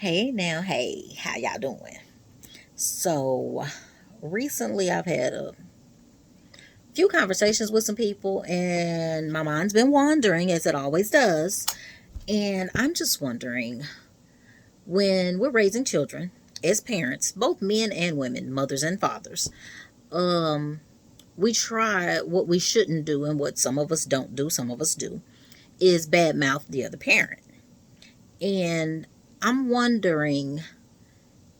Hey now, hey, how y'all doing? So, recently I've had a few conversations with some people, and my mind's been wandering as it always does. And I'm just wondering, when we're raising children as parents, both men and women, mothers and fathers, um, we try what we shouldn't do, and what some of us don't do, some of us do, is badmouth the other parent. And I'm wondering,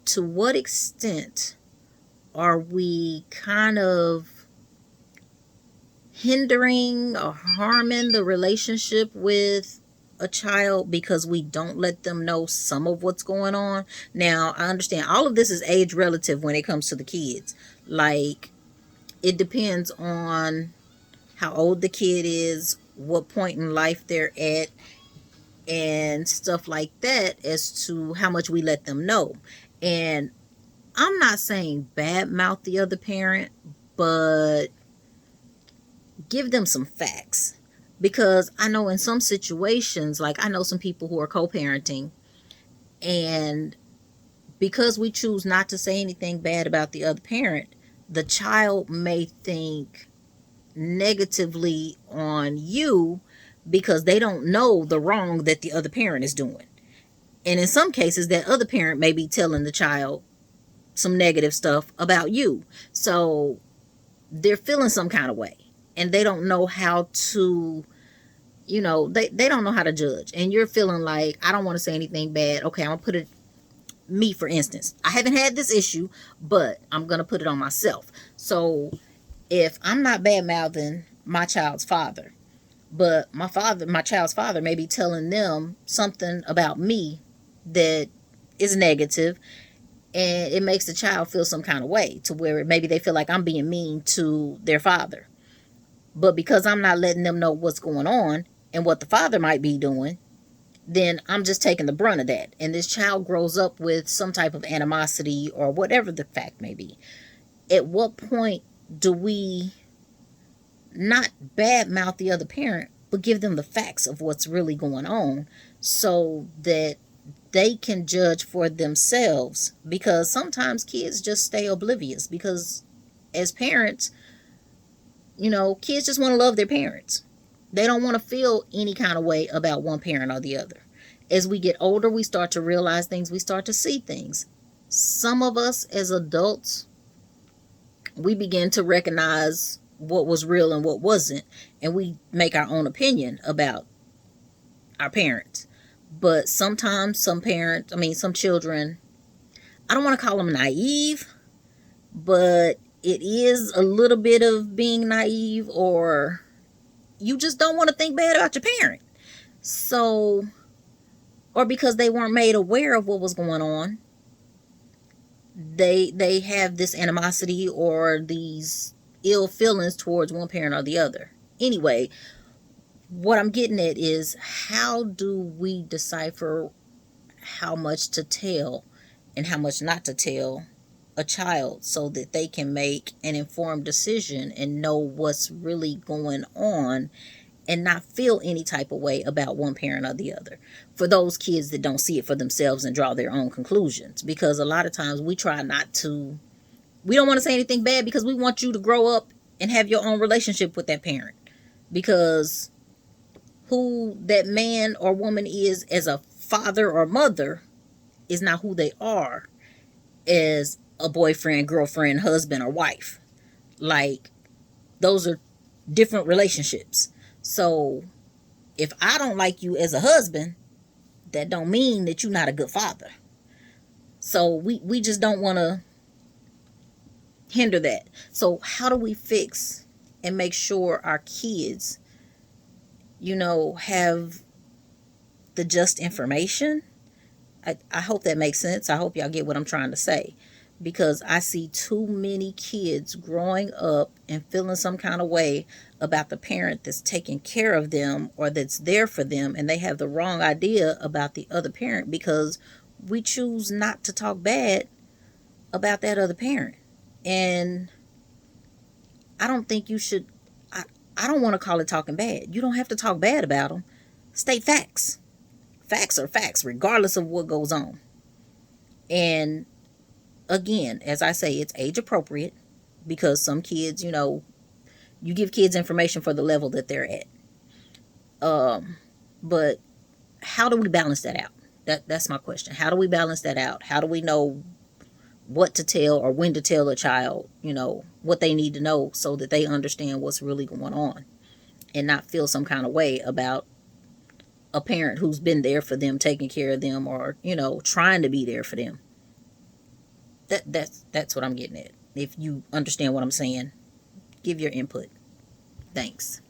to what extent are we kind of hindering or harming the relationship with a child because we don't let them know some of what's going on? Now, I understand all of this is age relative when it comes to the kids. Like, it depends on how old the kid is, what point in life they're at, and stuff like that as to how much we let them know. And I'm not saying bad mouth the other parent, but give them some facts. Because I know in some situations, like I know some people who are co-parenting, and because we choose not to say anything bad about the other parent, the child may think negatively on you because they don't know the wrong that the other parent is doing. And in some cases, that other parent may be telling the child some negative stuff about you. So they're feeling some kind of way, and they don't know how to, they don't know how to judge. And you're feeling like, I don't want to say anything bad. Okay, I'm going to put it, me for instance, I haven't had this issue, but I'm going to put it on myself. So if I'm not bad mouthing my child's father, but my child's father may be telling them something about me that is negative, and it makes the child feel some kind of way to where maybe they feel like I'm being mean to their father. But because I'm not letting them know what's going on and what the father might be doing, then I'm just taking the brunt of that. And this child grows up with some type of animosity or whatever the fact may be. At what point do we not badmouth the other parent, but give them the facts of what's really going on so that they can judge for themselves? Because sometimes kids just stay oblivious because as parents, kids just want to love their parents. They don't want to feel any kind of way about one parent or the other. As we get older, we start to realize things, we start to see things. Some of us as adults, we begin to recognize what was real and what wasn't, and we make our own opinion about our parents. But sometimes some children, I don't want to call them naive, but it is a little bit of being naive, or you just don't want to think bad about your parent. So, or because they weren't made aware of what was going on, they have this animosity or these ill feelings towards one parent or the other. Anyway, what I'm getting at is, how do we decipher how much to tell and how much not to tell a child so that they can make an informed decision and know what's really going on and not feel any type of way about one parent or the other, for those kids that don't see it for themselves and draw their own conclusions? Because a lot of times we don't want to say anything bad because we want you to grow up and have your own relationship with that parent, because who that man or woman is as a father or mother is not who they are as a boyfriend, girlfriend, husband, or wife. Like, those are different relationships. So if I don't like you as a husband, that don't mean that you're not a good father. So we just don't want to hinder that. So how do we fix and make sure our kids, have the just information? I hope that makes sense. I hope y'all get what I'm trying to say. Because I see too many kids growing up and feeling some kind of way about the parent that's taking care of them or that's there for them, and they have the wrong idea about the other parent because we choose not to talk bad about that other parent. And I don't think you should. I don't want to call it talking bad. You don't have to talk bad about them. State facts. Facts are facts, regardless of what goes on. And again, as I say, it's age appropriate, because some kids, you give kids information for the level that they're at. But how do we balance that out? That's my question. How do we balance that out? How do we know what to tell or when to tell a child, what they need to know so that they understand what's really going on and not feel some kind of way about a parent who's been there for them, taking care of them, or, trying to be there for them. That's what I'm getting at. If you understand what I'm saying, give your input. Thanks.